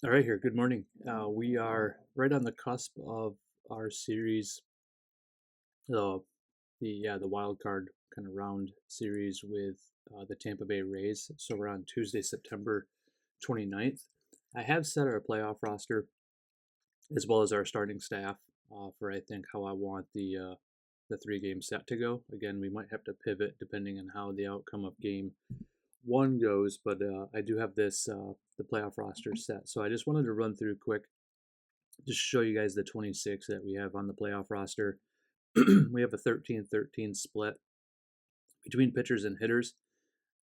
All right, here. Good morning. We are right on the cusp of our series, uh, the wild card kind of round series with the Tampa Bay Rays. So we're on Tuesday, September 29th. I have set our playoff roster as well as our starting staff for I think how I want the 3 game set to go. Again, we might have to pivot depending on how the outcome of game one goes, but I do have this the playoff roster set. So I just wanted to run through quick just show you guys the 26 that we have on the playoff roster. We have a 13-13 split between pitchers and hitters.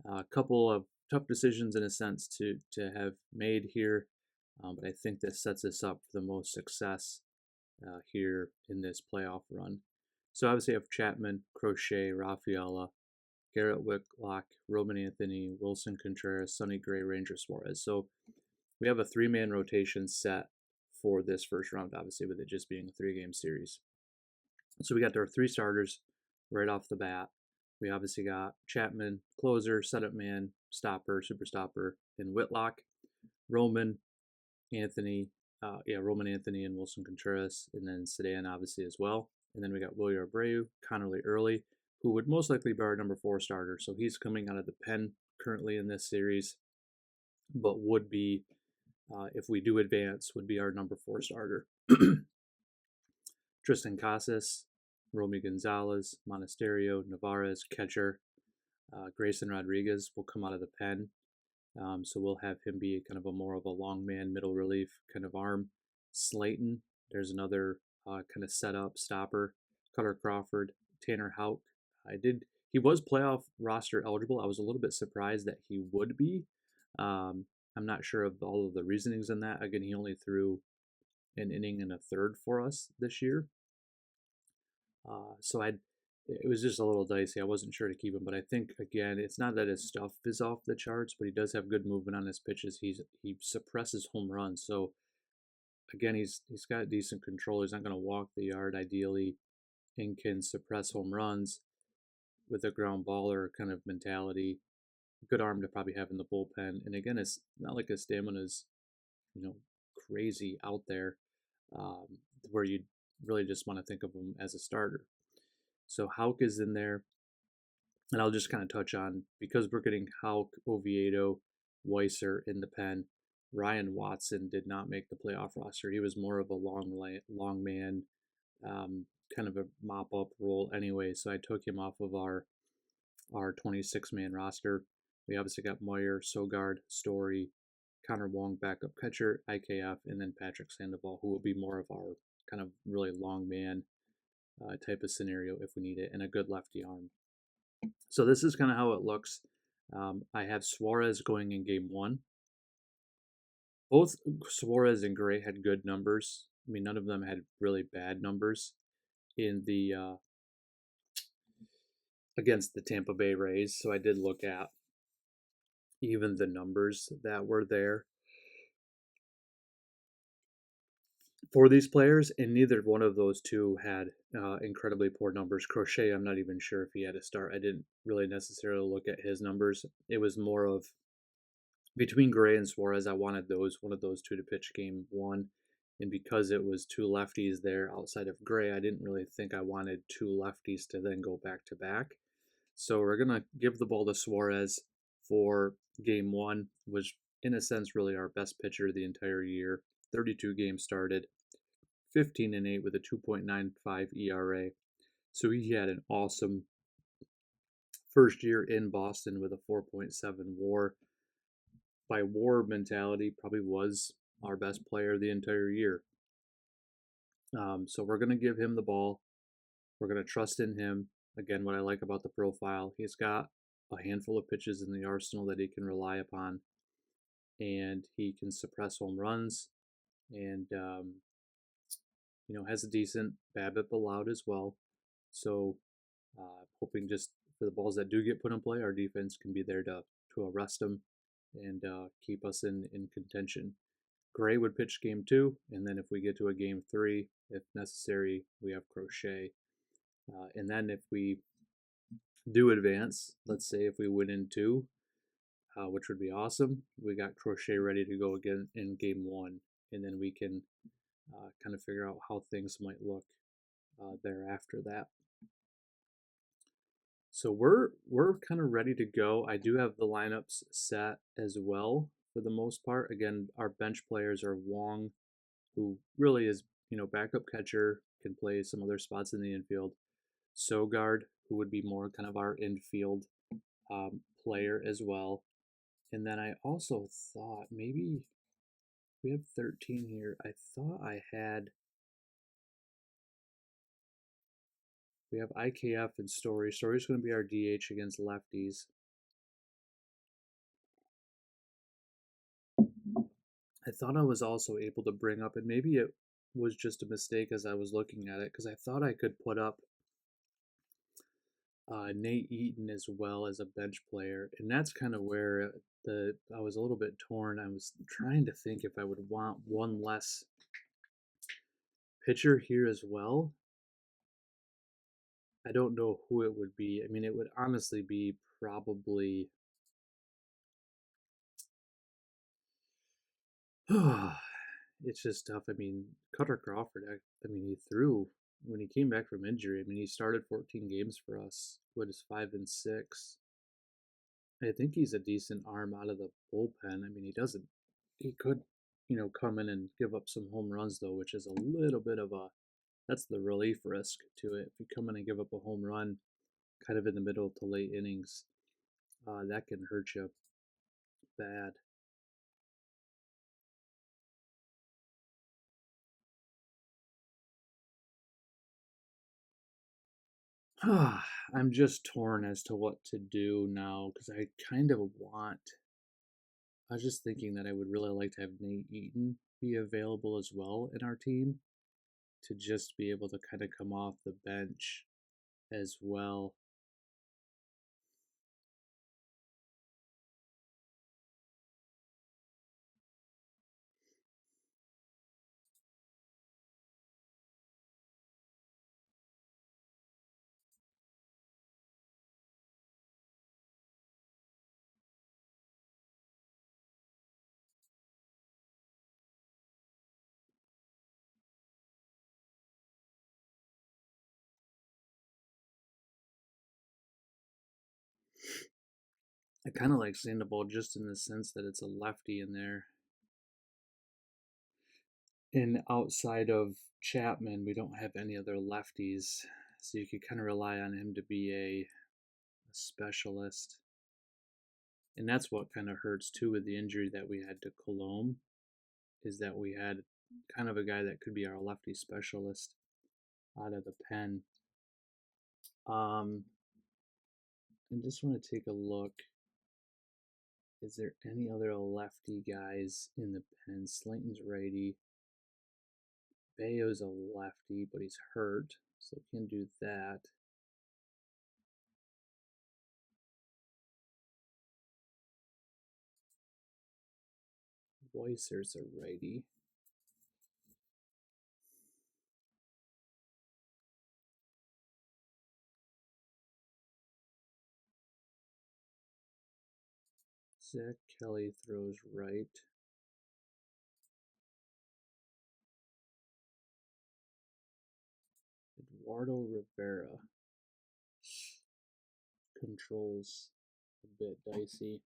A couple of tough decisions in a sense to have made here, but I think this sets us up for the most success here in this playoff run. So obviously, I have Chapman, Crochet, Rafaela, Garrett Whitlock, Roman Anthony, Wilson Contreras, Sonny Gray, Ranger Suarez. So we have a 3-man rotation set for this first round, obviously, with it just being a 3 game series. So we got our 3 starters right off the bat. We obviously got Chapman, closer, setup man, stopper, super stopper, and Whitlock, Roman, Anthony, Roman Anthony and Wilson Contreras, and then Sedan obviously as well. And then we got Wilyer Abreu, Connerly Early, who would most likely be our number 4 starter. So he's coming out of the pen currently in this series, but would be, if we do advance, would be our number 4 starter. Tristan Casas, Romy Gonzalez, Monasterio, Navarez, catcher. Grayson Rodriguez will come out of the pen. So we'll have him be kind of a more of a long man, middle relief kind of arm. Slayton, there's another kind of setup stopper. Cutter Crawford, Tanner Houck. He was playoff roster eligible. I was a little bit surprised that he would be. I'm not sure of all of the reasonings in that. Again, he only threw an inning and a third for us this year. So it was just a little dicey. I wasn't sure to keep him, but I think again, it's not that his stuff is off the charts, but he does have good movement on his pitches. He suppresses home runs, so again, he's got decent control. He's not going to walk the yard ideally, and can suppress home runs with a ground baller kind of mentality. Good arm to probably have in the bullpen, and again, it's not like his stamina is you know crazy out there, um, where you really just want to think of him as a starter. So Houck is in there, and I'll just kind of touch on because we're getting Houck, Oviedo, Weiser in the pen. Ryan Watson did not make the playoff roster. He was more of a long man, kind of a mop up role anyway. So I took him off of our 26-man roster. We obviously got Moyer, Sogard, Story, Connor Wong, backup catcher, IKF, and then Patrick Sandoval, who will be more of our kind of really long man type of scenario if we need it, and a good lefty arm. So this is kind of how it looks. I have Suarez going in game one. Both Suarez and Gray had good numbers. I mean, none of them had really bad numbers in the against the Tampa Bay Rays. So I did look at even the numbers that were there for these players, and neither one of those two had incredibly poor numbers. Crochet, I'm not even sure if he had a start. I didn't really necessarily look at his numbers. It was more of between Gray and Suarez, I wanted one of those two to pitch game one. And because it was 2 lefties there outside of Gray, I didn't really think I wanted 2 lefties to then go back to back. So we're gonna give the ball to Suarez for game one, which in a sense really our best pitcher the entire year. 32 games started, 15-8 with a 2.95 ERA. So he had an awesome first year in Boston with a 4.7 WAR. By WAR mentality, probably was our best player the entire year. So we're going to give him the ball. We're going to trust in him. Again, what I like about the profile, he's got a handful of pitches in the arsenal that he can rely upon, and he can suppress home runs, and has a decent BABIP allowed as well. So hoping just for the balls that do get put in play, our defense can be there to arrest them and keep us in contention. Gray would pitch game two, and then if we get to a game three, if necessary, we have Crochet. And then if we do advance, let's say if we win in two, which would be awesome. We got Crochet ready to go again in game one, and then we can kind of figure out how things might look thereafter that. So we're kind of ready to go. I do have the lineups set as well for the most part. Again, our bench players are Wong, who really is, backup catcher, can play some other spots in the infield. Sogard, who would be more kind of our infield player as well. And then I also thought maybe we have 13 here. I thought I had. We have IKF and Story. Story's going to be our DH against lefties. I thought I was also able to bring up, and maybe it was just a mistake as I was looking at it, because I thought I could put up Nate Eaton as well as a bench player, and that's kind of where I was a little bit torn. I was trying to think if I would want one less pitcher here as well. I don't know who it would be. I mean, it would honestly be probably. It's just tough. I mean, Cutter Crawford, I mean, he threw when he came back from injury. I mean, he started 14 games for us. What is 5-6? I think he's a decent arm out of the bullpen. I mean, he could, come in and give up some home runs though, which is a little bit of that's the relief risk to it. If you come in and give up a home run, kind of in the middle to late innings, that can hurt you bad. I'm just torn as to what to do now because I kind of want. I was just thinking that I would really like to have Nate Eaton be available as well in our team to just be able to kind of come off the bench as well. I kind of like Sandoval just in the sense that it's a lefty in there. And outside of Chapman, we don't have any other lefties. So you could kind of rely on him to be a specialist. And that's what kind of hurts too with the injury that we had to Colomb, is that we had kind of a guy that could be our lefty specialist out of the pen. I just want to take a look. Is there any other lefty guys in the pen? Slayton's righty. Bayo's a lefty, but he's hurt, so can do that. Weiser's a righty. Zach Kelly throws right. Eduardo Rivera controls a bit dicey.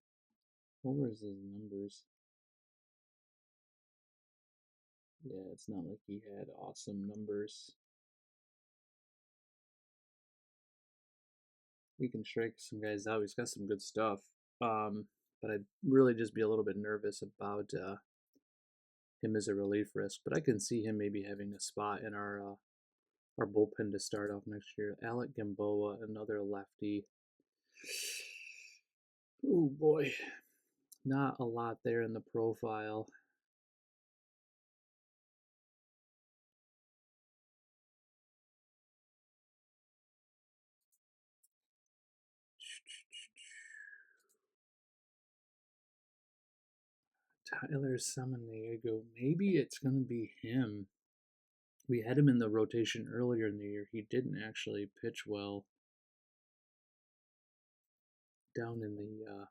What was his numbers? Yeah, it's not like he had awesome numbers. He can strike some guys out. He's got some good stuff. But I'd really just be a little bit nervous about him as a relief risk. But I can see him maybe having a spot in our bullpen to start off next year. Alec Gamboa, another lefty. Oh boy, not a lot there in the profile. Tyler Samaniego, maybe it's going to be him. We had him in the rotation earlier in the year. He didn't actually pitch well down in the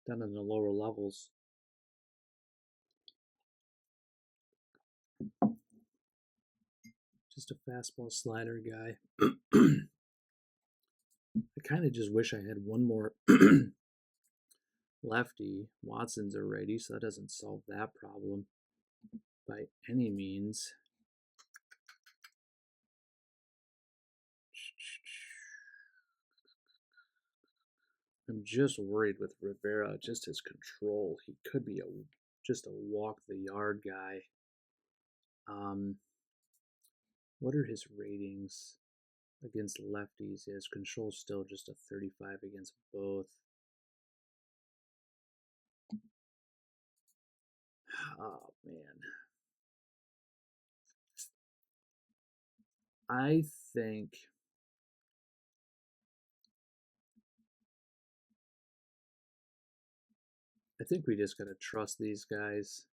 down in the lower levels. Just a fastball slider guy. I kind of just wish I had one more lefty. Watson's a righty, so that doesn't solve that problem by any means. I'm just worried with Rivera, just his control. He could be just a walk the yard guy. What are his ratings against lefties? His control's still just a 35 against both. Oh man. I think we just gotta trust these guys.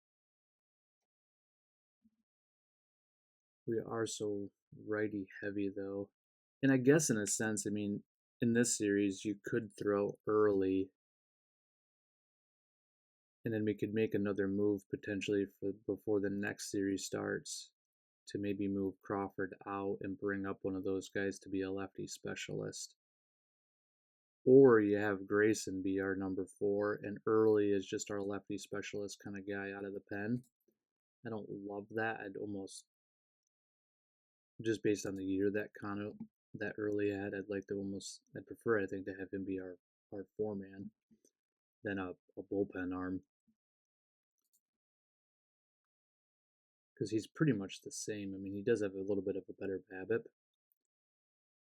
We are so righty heavy though. And I guess in a sense, I mean, in this series you could throw early and then we could make another move potentially for before the next series starts to maybe move Crawford out and bring up one of those guys to be a lefty specialist. Or you have Grayson be our number 4 and Early is just our lefty specialist kind of guy out of the pen. I don't love that. I'd almost, just based on the year that Early had, I'd prefer, I think, to have him be our 4-man than a bullpen arm. Because he's pretty much the same. I mean, he does have a little bit of a better BABIP,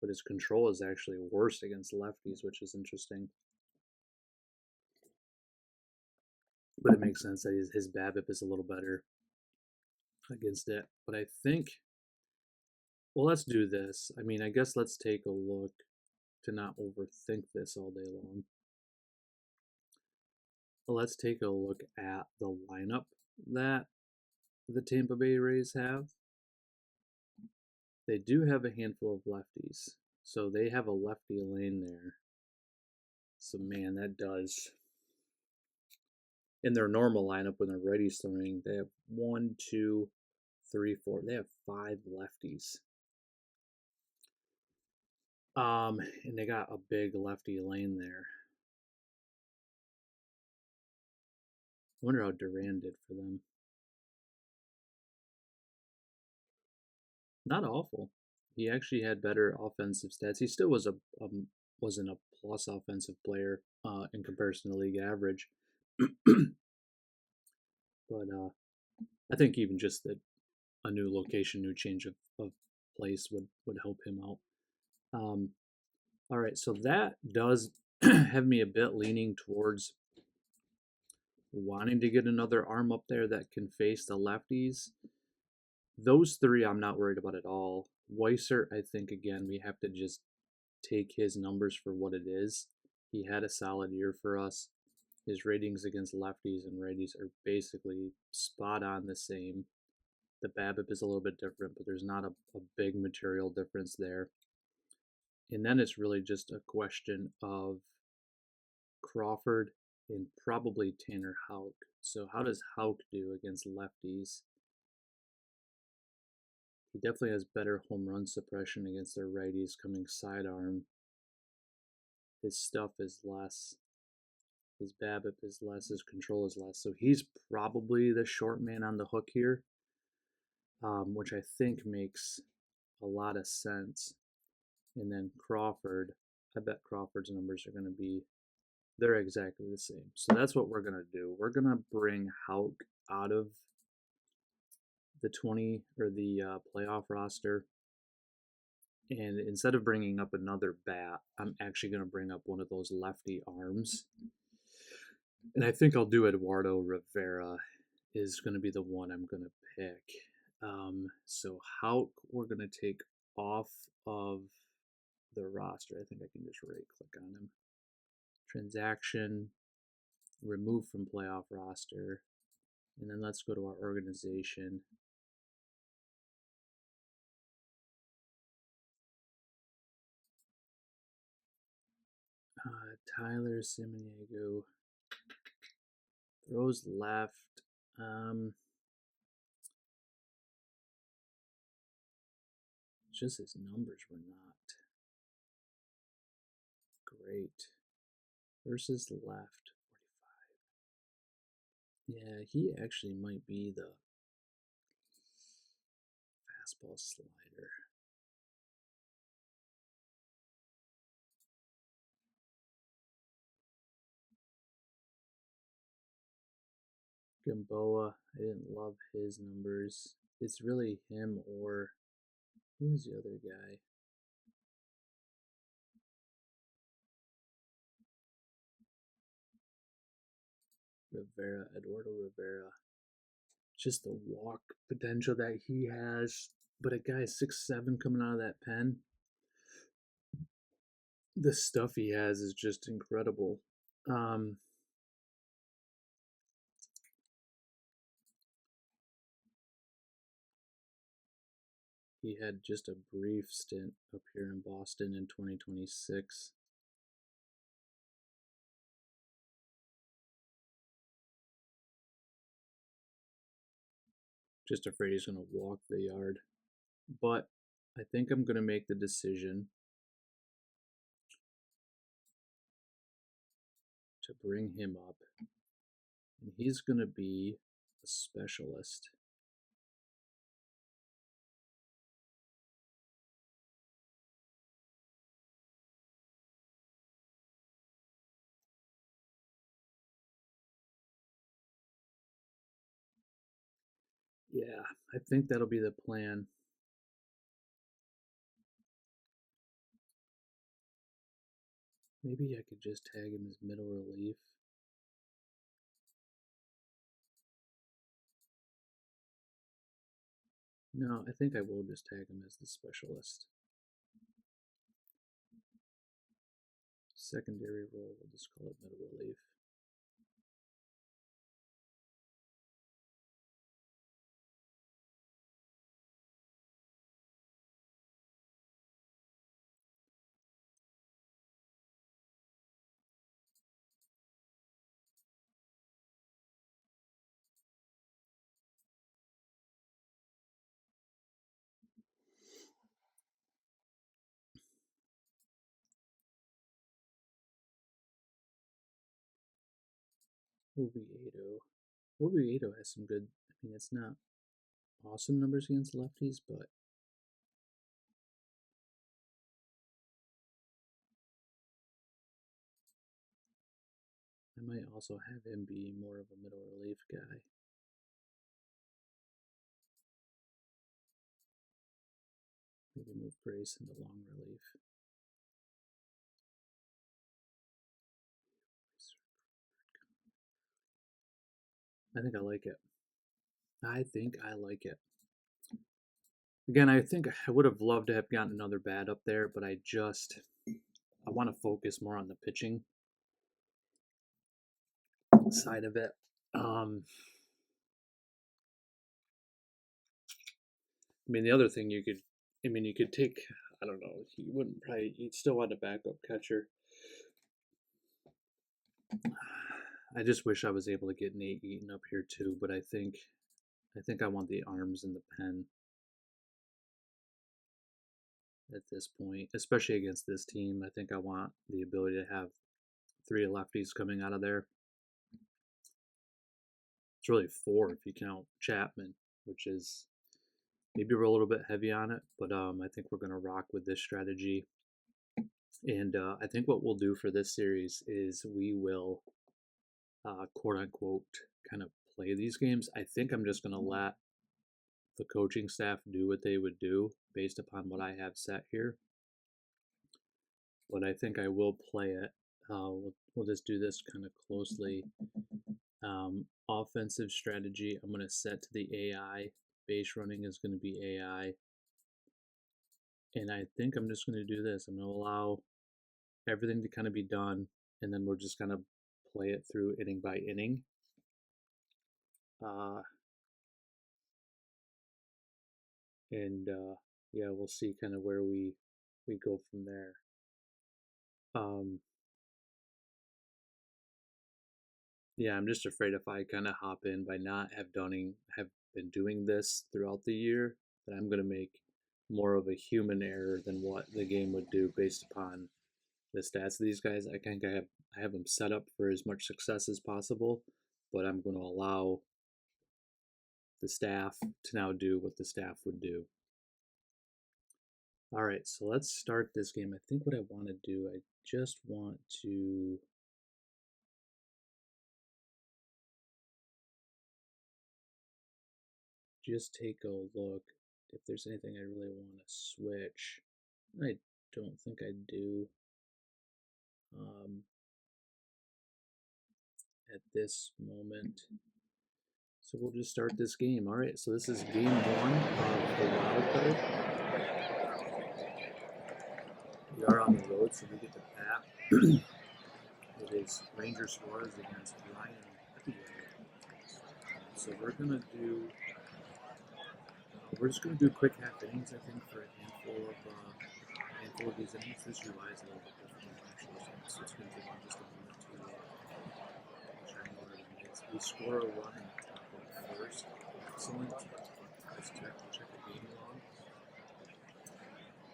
but his control is actually worse against lefties, which is interesting. But it makes sense that his BABIP is a little better against it. But I think, well, let's do this. I mean, I guess let's take a look to not overthink this all day long. Let's take a look at the lineup that the Tampa Bay Rays have. They do have a handful of lefties, so they have a lefty lane there. So, man, that does. In their normal lineup, when they're righties throwing, they have 1, 2, 3, 4. They have 5 lefties. And they got a big lefty lane there. I wonder how Duran did for them. Not awful. He actually had better offensive stats. He still wasn't a plus offensive player in comparison to league average. But I think even just that a new location, new change of place would help him out. All right, so that does have me a bit leaning towards wanting to get another arm up there that can face the lefties. Those 3 I'm not worried about at all. Weiser, I think, again, we have to just take his numbers for what it is. He had a solid year for us. His ratings against lefties and righties are basically spot on the same. The BABIP is a little bit different, but there's not a big material difference there. And then it's really just a question of Crawford and probably Tanner Houck. So how does Houck do against lefties? He definitely has better home run suppression against their righties coming sidearm. His stuff is less. His BABIP is less. His control is less. So he's probably the short man on the hook here, which I think makes a lot of sense. And then Crawford, I bet Crawford's numbers are going to be, they're exactly the same. So that's what we're going to do. We're going to bring Houck out of the 20 or the playoff roster. And instead of bringing up another bat, I'm actually going to bring up one of those lefty arms. And I think I'll do Eduardo Rivera is going to be the one I'm going to pick. So Houck, we're going to take off of the roster. I think I can just right-click on him. Transaction, remove from playoff roster. And then let's go to our organization. Tyler Samaniego. Throws left. Just his numbers were not great. Versus left, 45. Yeah, he actually might be the fastball slider. Gamboa, I didn't love his numbers. It's really him or who's the other guy? Rivera, Eduardo Rivera. Just the walk potential that he has. But a guy 6'7" coming out of that pen, the stuff he has is just incredible. Um, he had just a brief stint up here in Boston in 2026. Just afraid he's going to walk the yard. But I think I'm going to make the decision to bring him up. And he's going to be a specialist. Yeah, I think that'll be the plan. Maybe I could just tag him as middle relief. No, I think I will just tag him as the specialist. Secondary role, we'll just call it middle relief. Oviedo. Oviedo has some good, I mean, it's not awesome numbers against lefties, but I might also have him be more of a middle relief guy. Maybe move Grace into long relief. I think I like it. I think I like it. Again, I think I would have loved to have gotten another bat up there, but I want to focus more on the pitching side of it. I mean, the other thing you could take, I don't know, you'd still want a backup catcher. I just wish I was able to get Nate Eaton up here too, but I think I want the arms in the pen at this point, especially against this team. I think I want the ability to have three lefties coming out of there. It's really four if you count Chapman, which is maybe we're a little bit heavy on it, but I think we're going to rock with this strategy. And I think what we'll do for this series is we will, quote unquote, kind of play these games. I think I'm just going to let the coaching staff do what they would do based upon what I have set here. But I think I will play it. We'll just do this kind of closely. Offensive strategy, I'm going to set to the AI. Base running is going to be AI. And I think I'm just going to do this. I'm going to allow everything to kind of be done, and then we're just going to play it through inning by inning. Yeah, we'll see kind of where we go from there. Yeah, I'm just afraid if I kind of hop in by not have been doing this throughout the year, that I'm gonna make more of a human error than what the game would do based upon the stats of these guys. I think I have them set up for as much success as possible, but I'm going to allow the staff to now do what the staff would do. All right, so let's start this game. I think what I want to do, I just want to just take a look if there's anything I really want to switch. I don't think I do at this moment. So we'll just start this game. All right, so this is game one of the wild card. We are on the road, so we get to bat. It is Ranger Suarez against Ryan Eppier. So we're just gonna do quick half innings, I think, for a handful of these innings. This UI's a little bit different actually, so it's gonna take me just a moment to try and order the minutes. We score a run in the top of the first. Excellent. Let's check the game log.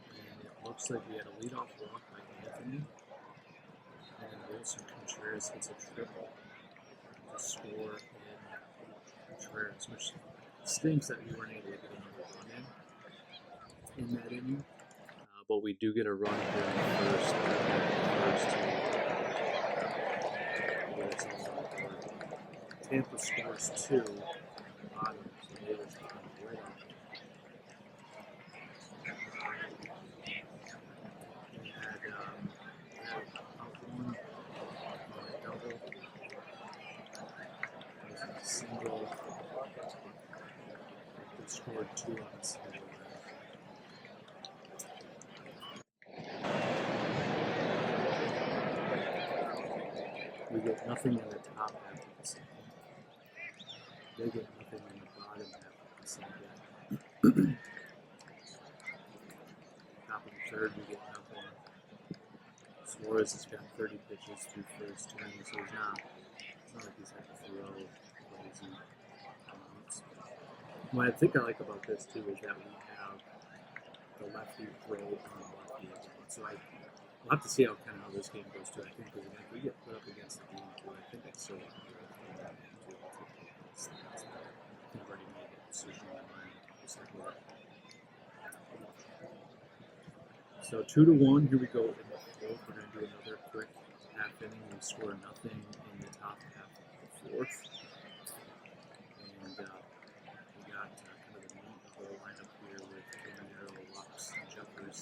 And it looks like we had a leadoff walk by Anthony. And then Wilson Contreras hits a triple to score in Contreras, which stinks that we weren't able to get another run in that inning. But we do get a run here in the first. But it's all Tampa scores 2. Bottom, so the Raiders come right off. We had out one on a double. There's a single. We scored 2 on a single. We get nothing in the top half of the second. They get nothing in the bottom half of the second. Top of the third, we get nothing. Suarez has got 30 pitches through first turn, so it's not like he's had to throw crazy amounts. What I think I like about this too is that we have the lefty throw on the lefty as well. So we'll have to see how this game goes too. I think because if we get put up against the game too, I think I still want to go for that too. I've already made that decision in my mind. So 2-1. Here we go in the fourth. We're going to do another quick half inning. We score nothing in the top half of the fourth. And we got kind of the meat of the lineup here with Caminero, Lux, and Jeffers.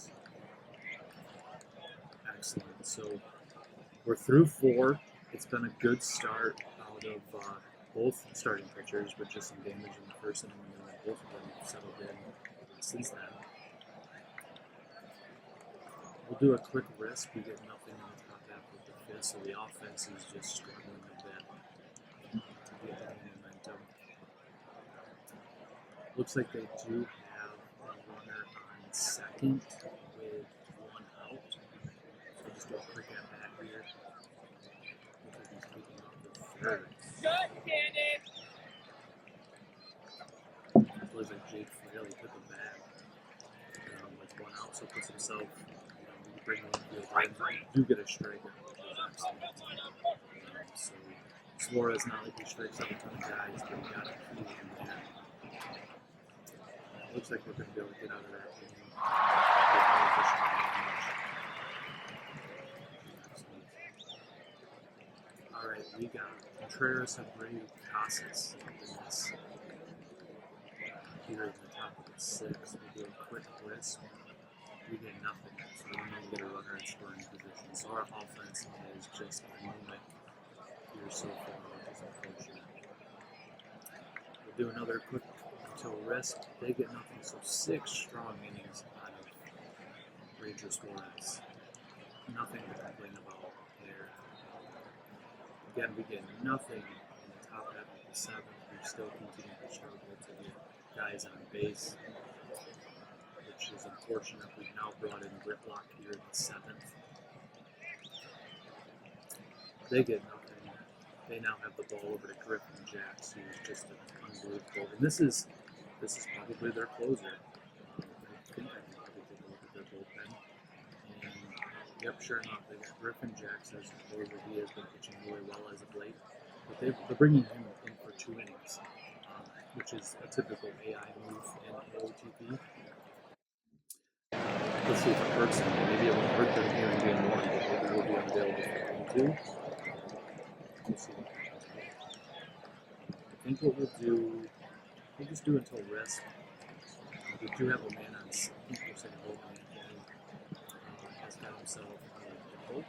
Excellent. So we're through 4. It's been a good start out of both starting pitchers, but just some damage in the first inning, and then both of them have settled in since then. We'll do a quick risk. We get nothing in the top half of the fifth, so the offense is just struggling a bit to get any momentum. Looks like they do have a runner on second with 1 out. So we'll just do a quick at bat here. Looks like he's kicking off the third. It looks like Jake Fraley took a bat with 1 out, so puts himself. Bring one field right, do get a strike. So Suarez not like he strikes out a ton of guys, but he got a few in there. Looks like we're going to be able to get out of that inning. All right, we got Contreras and Ray Casas in this. Here in the top of the 6th, we do a quick risk. We get nothing, so we don't even get a runner in scoring position. So our offense is just anemic here so far, which is unfortunate. We'll do another quick until risk. They get nothing, so 6 strong innings out of Ranger Suarez. Nothing to complain about there. Again, we get nothing in the top half of the 7th. We still continue to struggle to get guys on base, which is unfortunate. We've now brought in Whitlock here in the 7th. They get nothing. they now have the ball over to Griffin Jax, who's just unbelievable. And this is probably their closer. I think I can probably take a look at their bullpen. And yep, sure enough, they got Griffin Jax as the closer. He has been pitching really well as of late. But they're bringing him in for 2 innings, which is a typical AI move in AOTP. Let's see if it hurts them. Maybe it won't hurt them here in game 1, but maybe we'll be unavailable for game 2. Let's see. I think what we'll do, we'll just do until risk. We do have a man on second. We'll say Logan has got himself a double.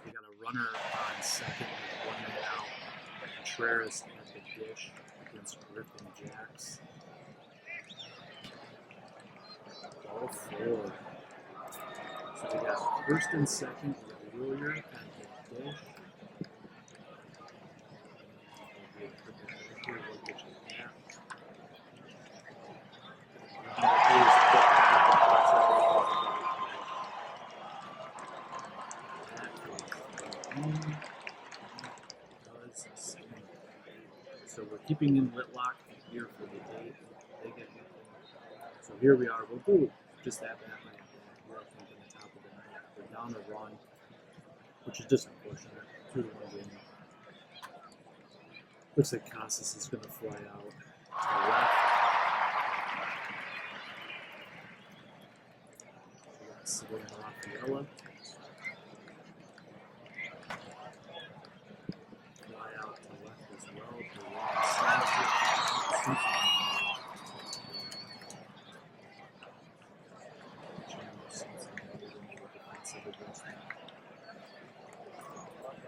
We got a runner on second with 1 man out. Contreras at the dish against Griffin Jax. Ball 4. So we got first and second. We got Willier at the dish. So we're keeping in Whitlock here for the day. They get so here we are. We'll do just that bad. We're up in the top of the night. We're down a run, which is just unfortunate. 2-1 game. Looks like Casas is going to fly out to the left. We got Savannah Rafaela. Fly out to the left as well. To Ron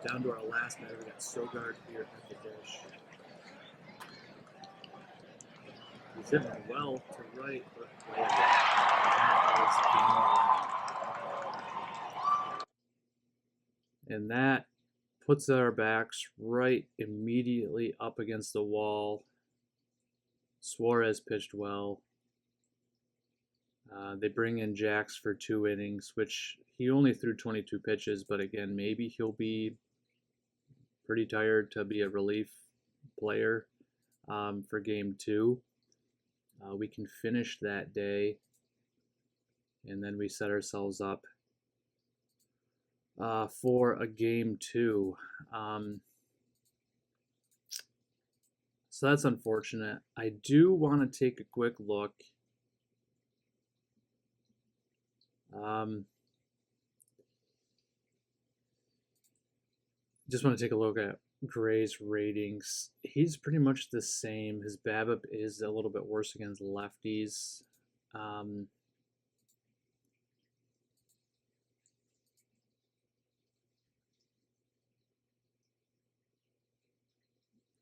down to our last batter, we got Sogard here at the dish. He's hitting well to right, but and that puts our backs right immediately up against the wall. Suarez pitched well. They bring in Jax for 2 innings, which he only threw 22 pitches, but again, maybe he'll be pretty tired to be a relief player for game 2. We can finish that day, and then we set ourselves up for a game 2. So that's unfortunate. I do want to take a quick look. Just want to take a look at Gray's ratings. He's pretty much the same. His BABIP is a little bit worse against lefties.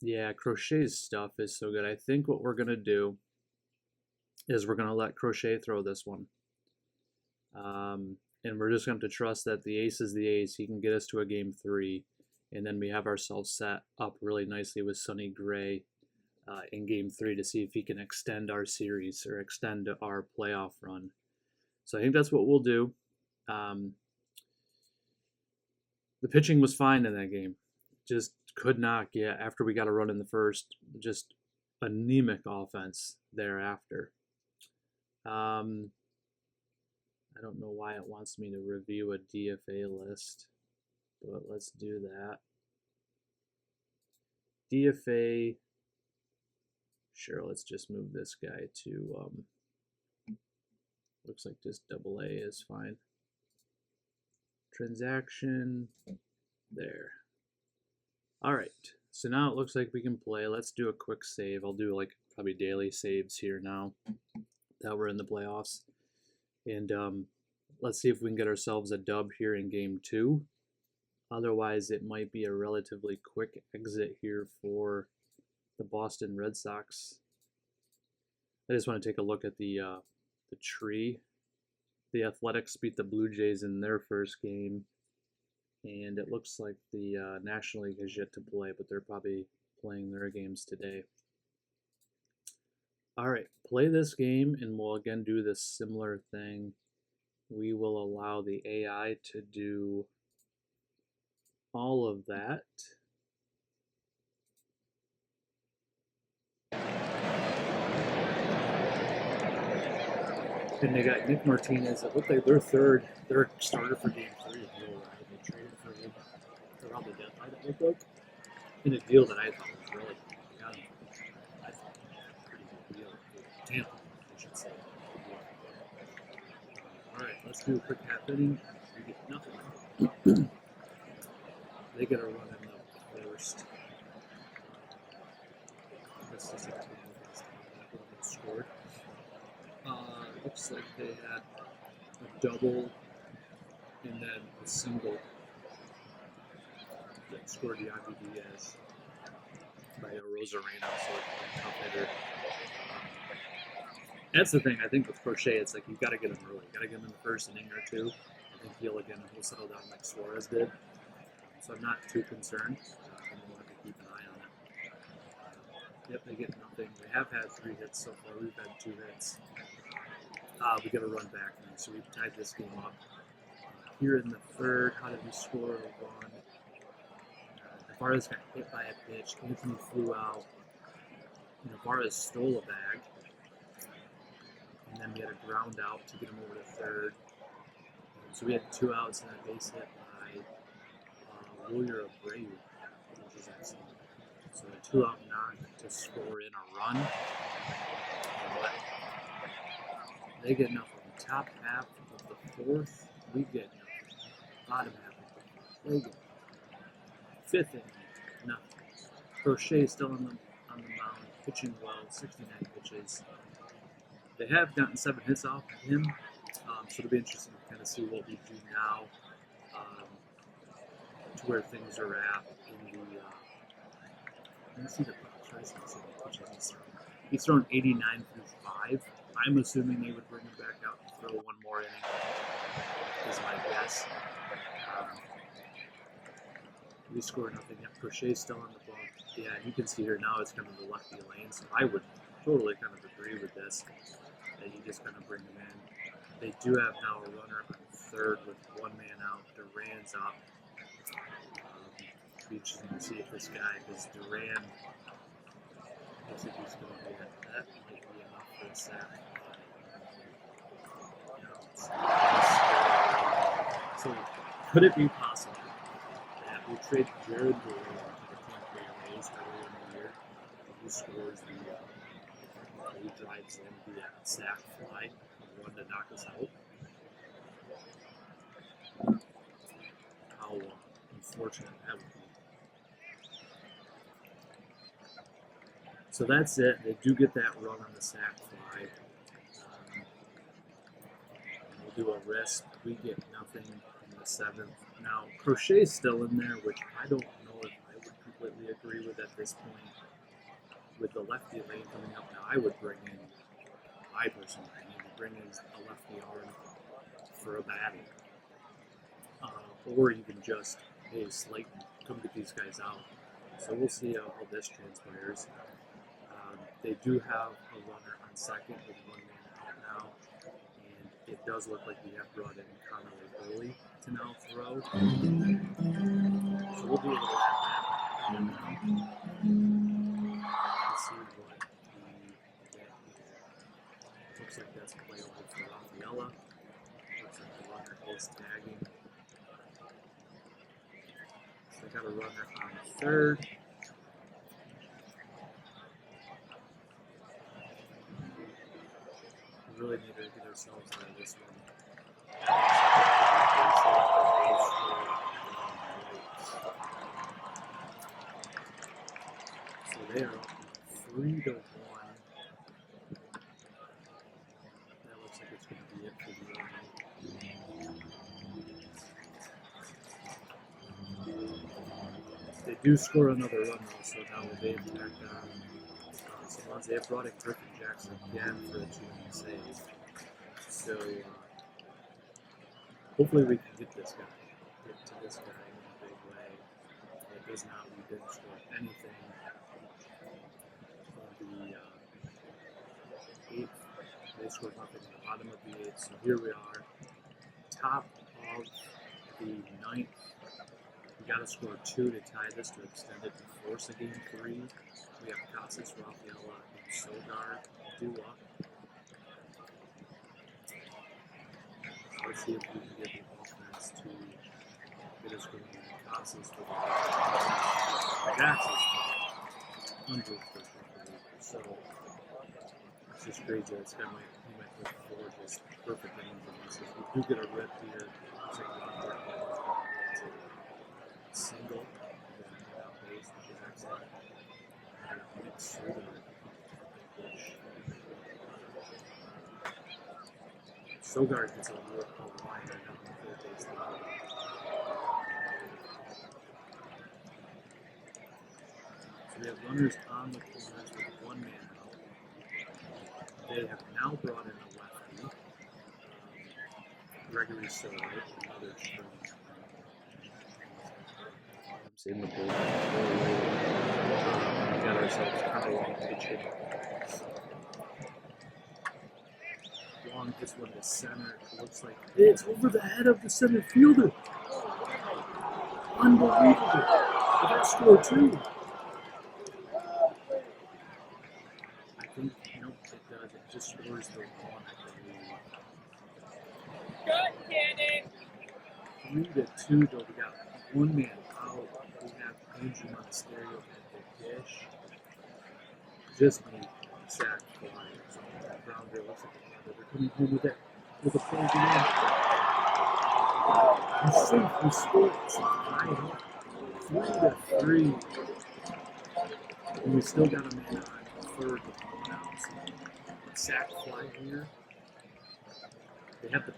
Yeah, Crochet's stuff is so good. I think what we're going to do is we're going to let Crochet throw this one. And we're just going to have to trust that the ace is the ace. He can get us to a game 3. And then we have ourselves set up really nicely with Sonny Gray in game 3 to see if he can extend our series or extend our playoff run. So I think that's what we'll do. The pitching was fine in that game. Just could not get, after we got a run in the first, just anemic offense thereafter. I don't know why it wants me to review a DFA list, but let's do that. DFA, sure, let's just move this guy to, looks like just AA is fine. Transaction, there. All right, so now it looks like we can play. Let's do a quick save. I'll do like probably daily saves here now that we're in the playoffs. And let's see if we can get ourselves a dub here in game 2. Otherwise, it might be a relatively quick exit here for the Boston Red Sox. I just want to take a look at the tree. The Athletics beat the Blue Jays in their first game, and it looks like the National League has yet to play, but they're probably playing their games today. All right, play this game and we'll again do this similar thing. We will allow the AI to do all of that. And they got Nick Martinez. It looked like their starter for game 3 of Will Ride. They traded for him around the deadline, it looked like, in a deal that I thought was really, I thought a pretty good deal for Tampa, I should say. All right, let's do a quick half inning. We get nothing. They get a run in the first. This is a scored. Looks like they had a double and then a single that scored Yandy Diaz by a Rosarena, so a tough hitter. That's the thing, I think, with Crochet, it's like you've got to get him early. You've got to get him in the first inning or two. I think he'll settle down like Suarez did. So I'm not too concerned. And we'll have to keep an eye on it. Yep, they get nothing. They have had 3 hits so far. We've had 2 hits. We got to run back now, so we've tied this game up. Here in the third, how did we score a run? Navarez got hit by a pitch. Anthony flew out. Navarez stole a bag. And then we had a ground out to get him over to third. So we had 2 outs and a base hit by Wilyer Abreu, which is excellent. So a 2-out knock to score in a run. But they get nothing. Top half of the 4th, we get nothing. Bottom half of the 4th, they get nothing. 5th inning, nothing. Crochet still on the mound, pitching well, 69 pitches. They have gotten 7 hits off of him, so it'll be interesting to kind of see what we do now to where things are at in the. Let's see the pitches he's thrown 89 through 5. I'm assuming they would bring him back out and throw one more inning, is my guess. We score nothing yet. Crochet's still on the ball. Yeah, you can see here now it's kind of the lefty lane, so I would totally kind of agree with this. That you just kind of bring him in. They do have now a runner on third with 1 man out. Duran's up. It'll be interesting to see if this guy, because Duran looks like he's going to be that might be enough for a sack. So could it be possible that we trade Jared Duran to the Tampa Bay Rays earlier in the year? Who scores he drives in the sack fly, run to knock us out. How unfortunate that would be. So that's it. They do get that run on the sack fly. We'll do a risk. We get nothing in the 7th. Now, Crochet's still in there, which I don't know if I would completely agree with at this point. With the lefty lane coming up now, I would bring in, I personally bring in a lefty arm for a batting. Or even just, hey, Slayton, come get these guys out. So we'll see how this transpires. They do have a runner on second with 1 man out now. And it does look like we have brought in Connolly early to now throw. So we'll be able to add that. Let's see what we get here. Looks like that's a play over for Rafaela. Looks like the runner is tagging. So they got a runner on third. We really need to get ourselves out of this one. So they are up 3-1. That looks like it's going to be it for the They do score another run though, so now they've tacked on. They have brought in Griffin Jackson again for a 2-run save. So hopefully we can get to this guy in a big way. It does not, we didn't score anything on They scored nothing in the bottom of the 8th. So here we are, top of the 9th. We got to score 2 to tie this to extend it to force a game 3. We have Casas, Rafaela, and Sogard Dua. So let's see if we can get the offense to get us going. Casas with that's unbelievable. So it's just crazy. It's kind of like he might put 4 just perfect innings in this. If we do get a rip here, it's like single out base, which is excellent. And mix through Sogard gets a real line right now on the third base line. So we have runners on the corners with 1 man out. They have now brought in a lefty, Gregory Soto, another strong. In the bullpen. We got ourselves kind of long pitching. Long hits one to center. It looks like it's over the head of the center fielder. Unbelievable. But that score too. I think, nope, it does. It just scores the 1, I believe. 3-2 though. We got 1 man out. We have Andrew Monasterio at the dish. Just made sack flyers. Grounder looks like they're coming home with it. With a full game. He's safe. We scored. It's high up. 3-3. And we still got a man on third with 1 out. So sack fly here. They have the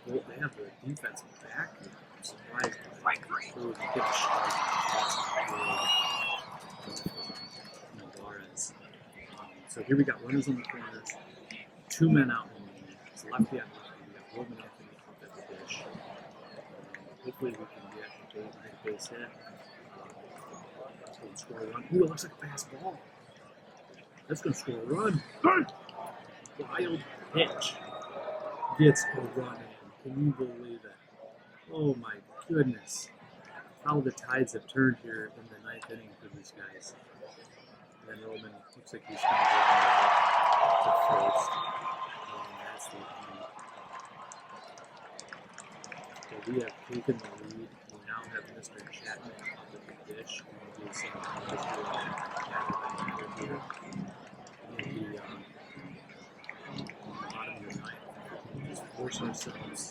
defensive back here. I'm surprised. Get a strike. Navarez. So here we got runners on the corners, 2 men out in the inning. It's lefty on lefty. We got Roman Anthony up at the dish. Hopefully we can get a base hit. Let's score a run. Ooh, it looks like a fast ball. That's going to score a run. Wild pitch. Gets a run in. Can you believe it? Oh my goodness. How the tides have turned here in the 9th inning for these guys. And then Roman looks like he's going to go to first. And that's the end. So we have taken the lead. We now have Mr. Chapman on the dish. We'll do some history on Chapman here in the bottom of the 9th. We'll just force ourselves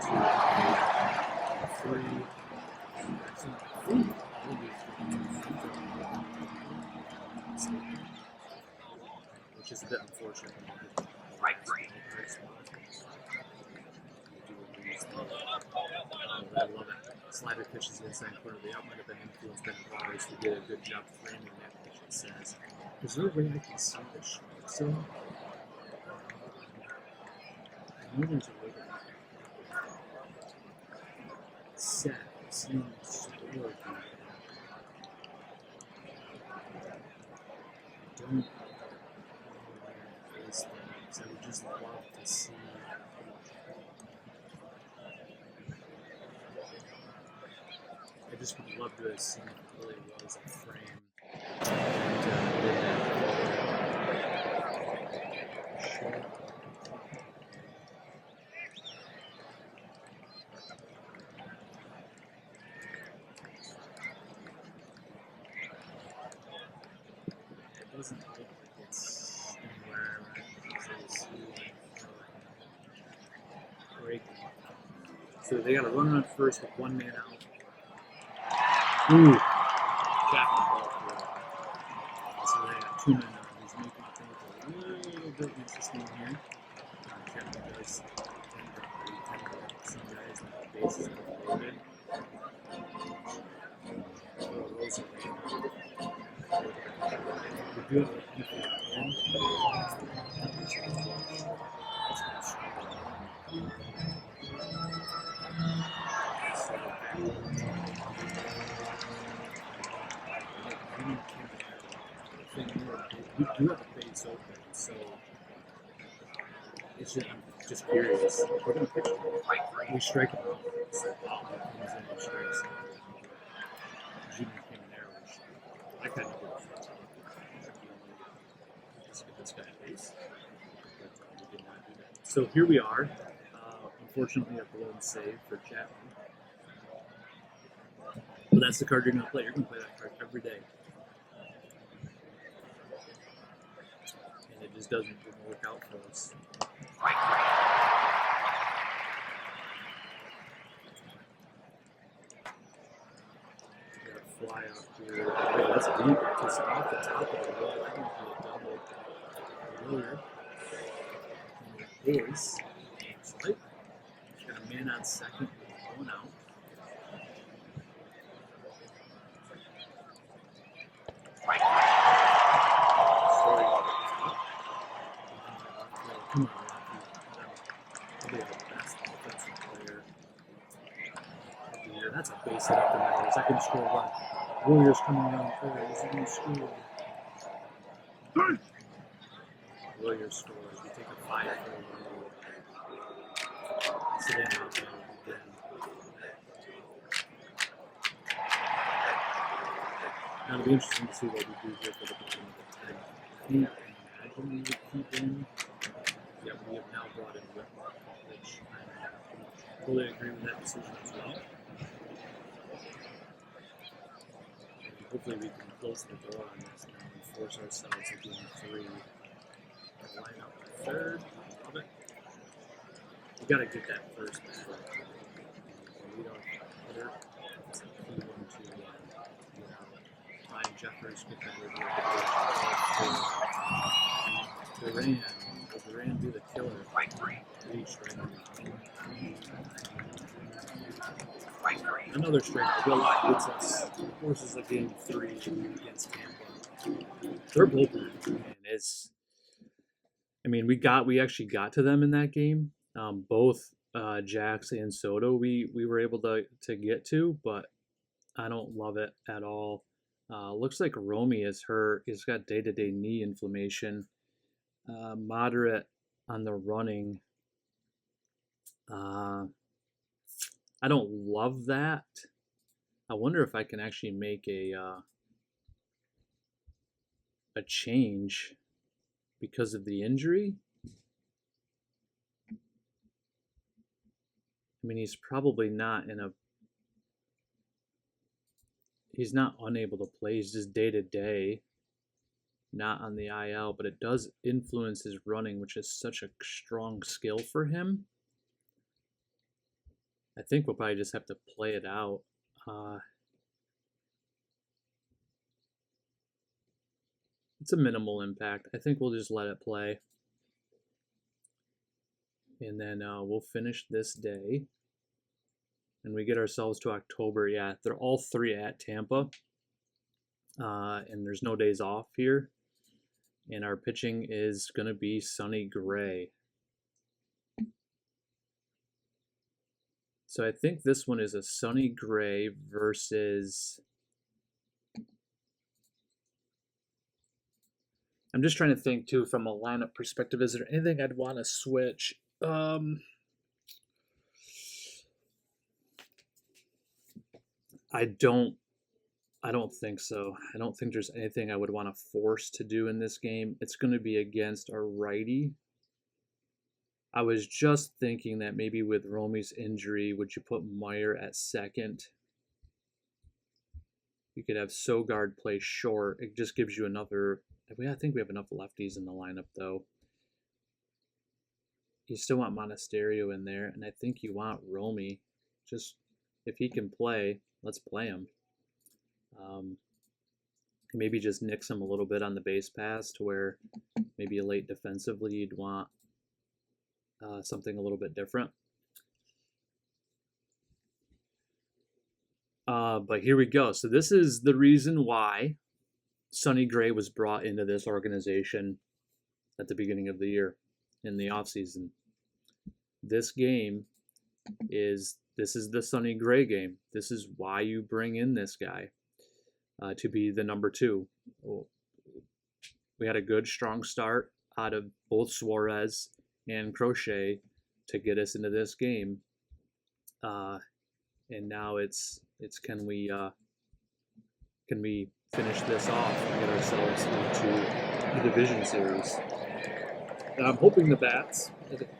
to 3. Which is a bit unfortunate. Right. I love it. Slider pitches inside corner. The out might have been influenced by Navarez, who did a good job framing that pitch. It says, is there a way I can see the strike zone? I know there's a way to set. Seeing the score. Don't know where this things. I would just love to see. I just would love to have seen if it really was a frame. It doesn't look like it's anywhere break. So they got a runner on first with 1 man out. Ooh, Chapman ball through. So they got 2 men out. He's making things a little bit interesting here. Chapman does tend to some guys on the bases are loaded. Those are we do have a we do have a base open, so it's just, I'm just curious. We're gonna pitch. We strike him out. So wow, he comes in and strikes. Junior came in there, which I kind of did. Let's get this guy a base. But we did not do that. So here we are. Unfortunately, a blown save for Chapman. But that's the card you're going to play. You're going to play that card every day. And it just didn't work out for us. Got to fly out here. Okay, that's deep. Just off the top of the wall. That might be a double. Miller is right. Got a man on second with one out. Come on, Rocky. The best offensive player of the year. That's a base hit up the middle. Second score run. Warriors coming around third. Is he going to score? Warriors scores. We take a 5-4 lead. Sit in out there again. Now it'll be interesting to see what we do here for the bottom of the 10. I can't imagine we would keep in. Yeah, we have now brought in Whitlock, which I fully agree with that decision as well. And hopefully we can close the door on this now and force ourselves to game 3. Line up the third. Love it. We got to get that first before we don't hitter. It's a key one to get out. Ryan Jeffers get that over. Duran do the killer. Reach right on. Another strikeout. Will Lott gets us, forces a game 3 against Tampa. Their bullpen, man, is. I mean, we actually got to them in that game. Both Jax and Soto we were able to get to, but I don't love it at all. Looks like Romy is hurt. He's got day-to-day knee inflammation. Moderate on the running. I don't love that. I wonder if I can actually make a change because of the injury. I mean, he's probably not he's not unable to play. He's just day to day, not on the IL, but it does influence his running, which is such a strong skill for him. I think we'll probably just have to play it out. It's a minimal impact. I think we'll just let it play. And then we'll finish this day. And we get ourselves to October. Yeah, they're all 3 at Tampa. And there's no days off here. And our pitching is going to be Sonny Gray. So I think this one is a Sonny Gray versus... I'm just trying to think, too, from a lineup perspective. Is there anything I'd want to switch? I don't think so. I don't think there's anything I would want to force to do in this game. It's going to be against our righty. I was just thinking that maybe with Romy's injury, would you put Meyer at second? You could have Sogard play short. It just gives you another... I think we have enough lefties in the lineup, though. You still want Monasterio in there, and I think you want Romy. Just, if he can play, let's play him. Maybe just nix him a little bit on the base pass to where maybe a late defensively you'd want something a little bit different. But here we go. So this is the reason why Sonny Gray was brought into this organization at the beginning of the year in the offseason. This game is the Sonny Gray game. This is why you bring in this guy to be the number 2. We had a good, strong start out of both Suarez and Crochet to get us into this game. And now it's can we finish this off and get ourselves into the division series? And I'm hoping the Bats.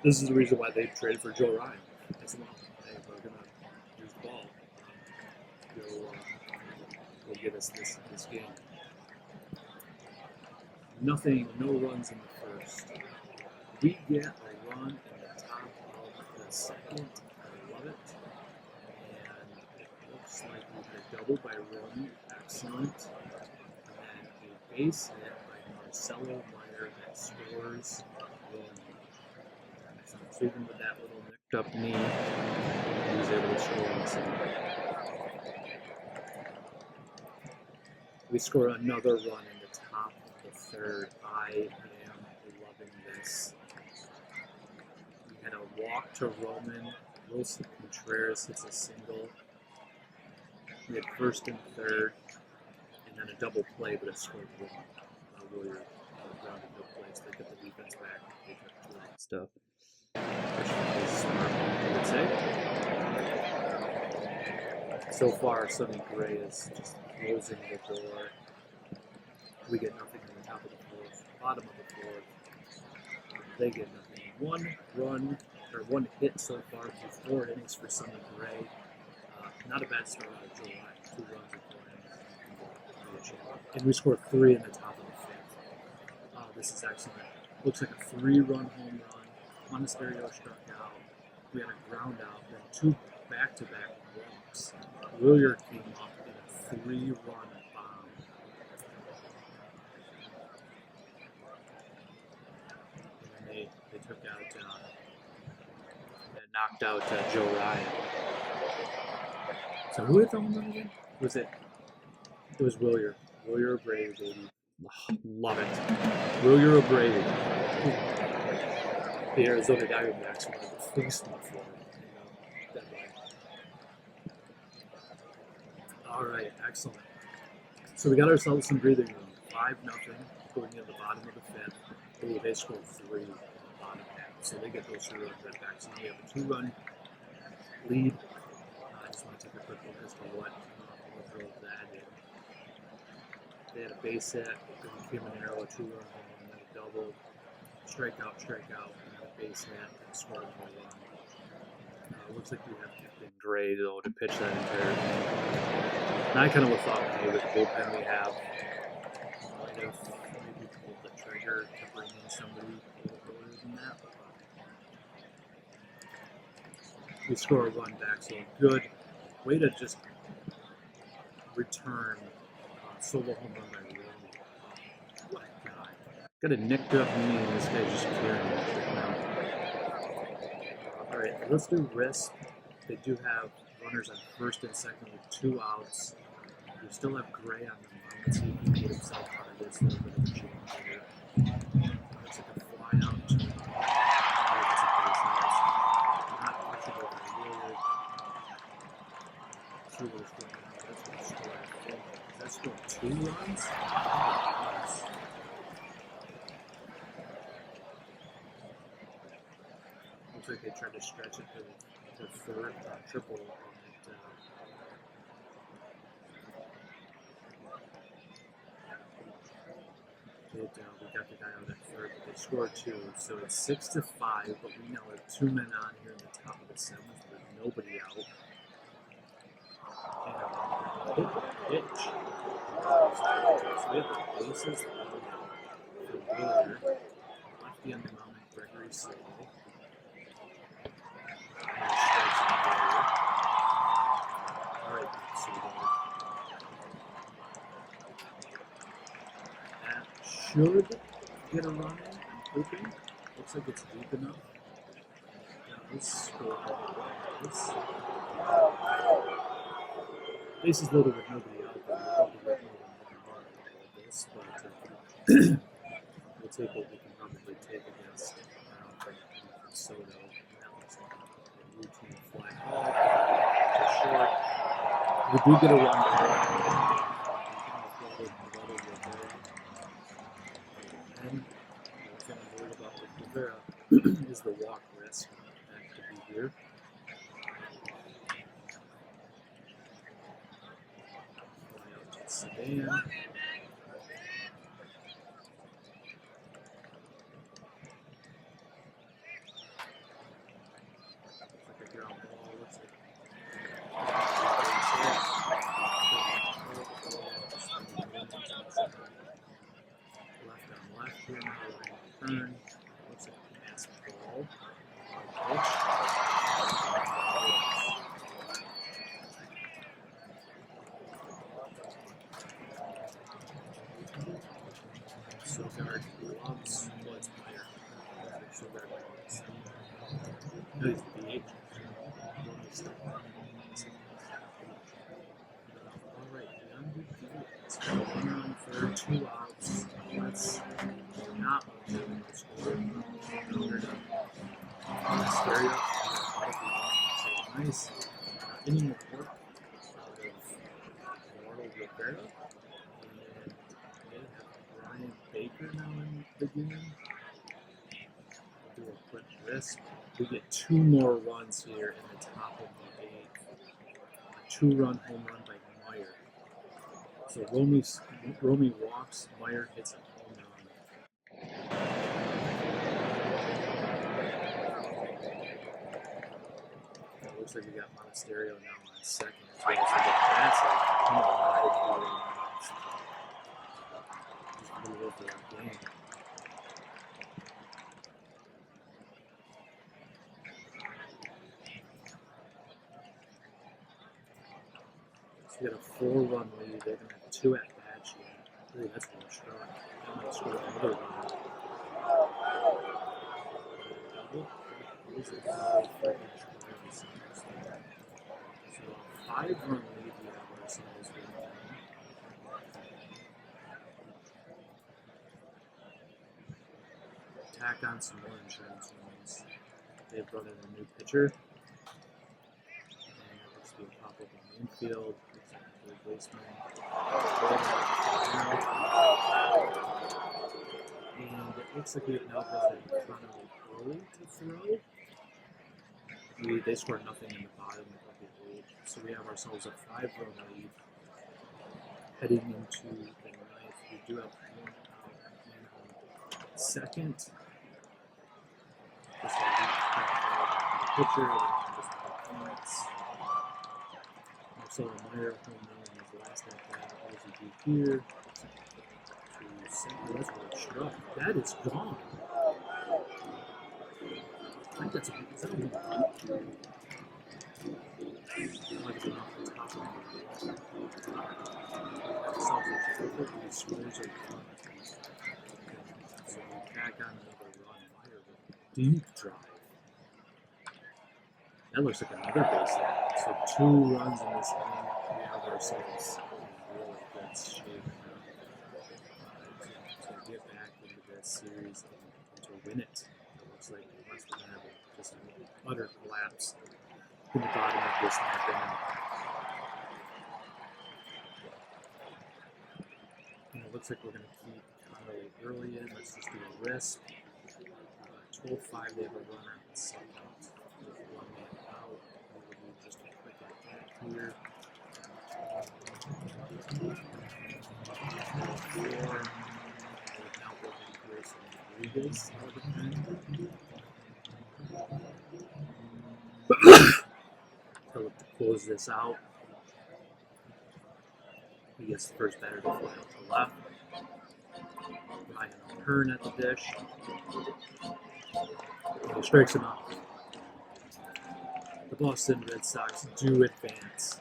This is the reason why they traded for Joe Ryan as well. Hey, we're gonna use the ball. Go get us this game. Nothing, no runs in the first. We get a run in the top of the second. I love it. And it looks like we get a double by Romy. Excellent. And then a base hit by Marcelo Meyer that scores Romy. So even with that little nicked up knee, he was able to score on the second. We score another run in the top of the third. I am loving this. We had a walk to Roman. Wilson Contreras hits a single. We had first and third, and then a double play, but it scored one. Warrior grounded no plays. They get the defense back. They took two and stuff. Which is smart, I would say. So far, Sonny Gray is just closing the door. We get nothing in the top of the fourth, bottom of the fourth. They get nothing. One hit so far through 4 innings for Sonny Gray. Not a bad start out of July. 2 runs in 4 innings. And we scored 3 in the top of the 5th. This is excellent. Looks like a 3-run home run. Monasterio struck out. We had a ground out, then 2 back-to-back walks. Willier came up in a 3-run bomb. And then they took out, knocked out Joe Ryan. So who hit the home run again? It was Willier. Willier O'Brady, baby. Oh, love it. Willier O'Brady. The Arizona Diamondbacks wanted to fleece them for it. All right, excellent. So we got ourselves some breathing room. 5-0 going in the bottom of the 5th. Ooh, they scored 3 in the bottom half. So they get those 2 runs right back. So now we have a 2-run lead. I just want to take a quick look as to what drove that in. They had a base hit, came an arrow, a 2-run home, and then a double, strikeout, and then a base hit, and scored a run. Looks like we have Captain Gray, though, to pitch that entire game. And I kind of would thought, hey, with the bullpen we have, might have maybe pulled the trigger to bring in somebody a little earlier than that. We score a run back, so good way to just return solo home run by Romy. What a guy. Got a nicked up knee, and this guy's just carrying it now. Alright, let's do risk. They do have runners on first and second with 2 outs. We still have Gray on the mound. Let's see if he can get himself out of this. A little bit of a change here. Looks like a fly out to not touchable by Willier. See what is going on. That's going to score. That's scored 2 runs? Looks like they tried to stretch it to third, triple. We got the guy out at third, but they scored 2, so it's 6-5. But we now have 2 men on here in the top of the 7th with nobody out. And a pitch. So we have the bases for Willier. Lefty on the mound, Gregory Sale. Alright, so that should get a run in, I'm hoping. Looks like it's deep enough. Now let's score this. Bases loaded with nobody out there. We'll this, but we'll take what we can probably take against Soto. That was a routine fly ball to short. We do get a run there. And the thing I'm worried about with Rivera is the walk risk that could be here. Fly out to the sedan. Like a ground ball. Looks like left on left here now, right turn. Looks like a pass ball. Sogard loves what's higher. Sogard loves. No, he's the DH. Alright, it's 1 on third, 2 outs. Let's not score. Stereo. Nice inning report out of Eduardo Rivera. And they have Brian Baker now in the game. We'll do a quick risk. We get 2 more runs here in the top of the 8th. A 2-run home run by Meyer. So Romy walks, Meyer hits a home run. It looks like we got Monasterio now on second. So that's just move over that game. So we got a 4-run lead. They're going to have 2 at bats yet. Ooh, that's a strong. That might score another run. So a 5-run lead we have ourselves right now. Tack on some more insurance runs. They've brought in a new pitcher. And it looks to be a pop up on the infield. Looks like a third baseman. And it looks like we have now brought in Connolly early to throw. They scored nothing in the bottom of the 8th. So we have ourselves a 5-run lead heading into the 9th. We do have 1 out and second. Just a pitcher, just Marcelo Meyer home run in his last at bat. What does he do here? To center. That's a struck. That is gone. I think that's a is that a home run? Might have been off the top of the he scores a run. So we tack on another run. Meyer with a deep drive. That looks like another base hit. So 2 runs in this inning. We have ourselves in really good shape to get back into this series and to win it. It looks like West Virginia just an utter collapse in the bottom of this 9th inning. And it looks like we're going to keep Connolly early in. Let's just do a risk. 12-5, they have a runner at second. With 1 man out. We'll do just a quick attack here. 4. We've now broken Grayson Rodriguez out of the pen. So look to close this out. He gets the first batter to fly out to left. Ryan Hearn at the dish. He strikes him out. The Boston Red Sox do advance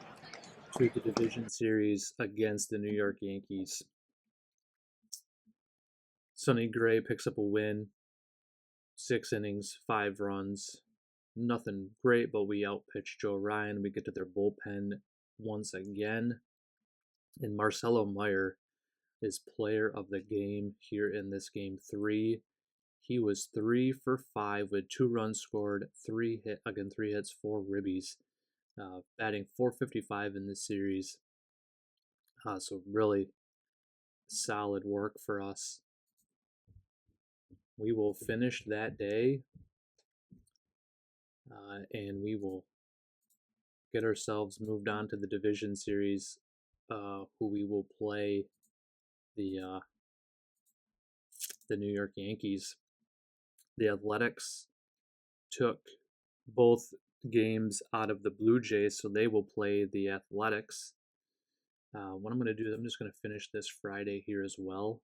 to the division series against the New York Yankees. Sonny Gray picks up a win. 6 innings, 5 runs. Nothing great, but we outpitch Joe Ryan. We get to their bullpen once again. And Marcelo Meyer is player of the game here in this game 3. He was 3 for 5 with 2 runs scored, 3 hits, 4 ribbies, batting .455 in this series. So really solid work for us. We will finish that day and we will get ourselves moved on to the division series, who we will play the the New York Yankees. The Athletics took both games out of the Blue Jays, so they will play the Athletics. What I'm going to do is I'm just going to finish this Friday here as well.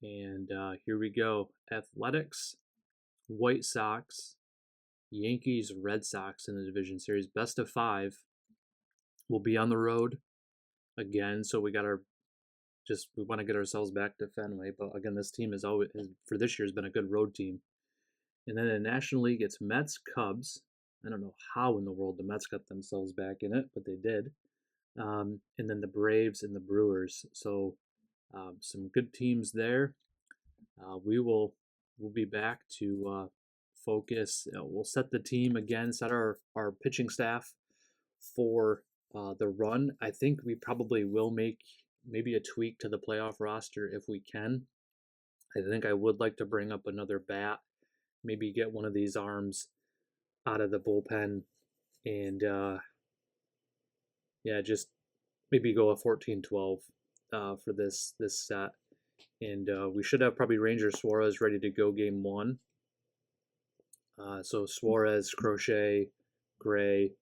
And here we go. Athletics, White Sox, Yankees, Red Sox in the division series. Best of 5. We'll be on the road again, so we want to get ourselves back to Fenway. But again, this team for this year has been a good road team. And then in the National League, it's Mets, Cubs. I don't know how in the world the Mets got themselves back in it, but they did. And then the Braves and the Brewers. So some good teams there. We'll be back to focus. We'll set the team again, set our pitching staff for the run. I think we probably will make maybe a tweak to the playoff roster if we can. I think I would like to bring up another bat, maybe get one of these arms out of the bullpen, and just maybe go a 14-12 for this set. And we should have probably Ranger Suarez ready to go game 1. So Suarez, Crochet, Gray,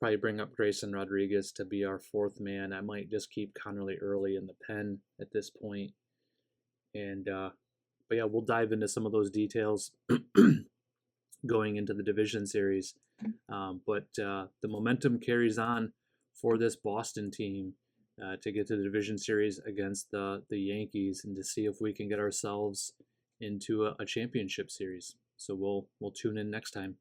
probably bring up Grayson Rodriguez to be our 4th man. I might just keep Connerly early in the pen at this point. And but yeah, we'll dive into some of those details going into the division series. But the momentum carries on for this Boston team to get to the division series against the Yankees and to see if we can get ourselves into a championship series. So we'll tune in next time.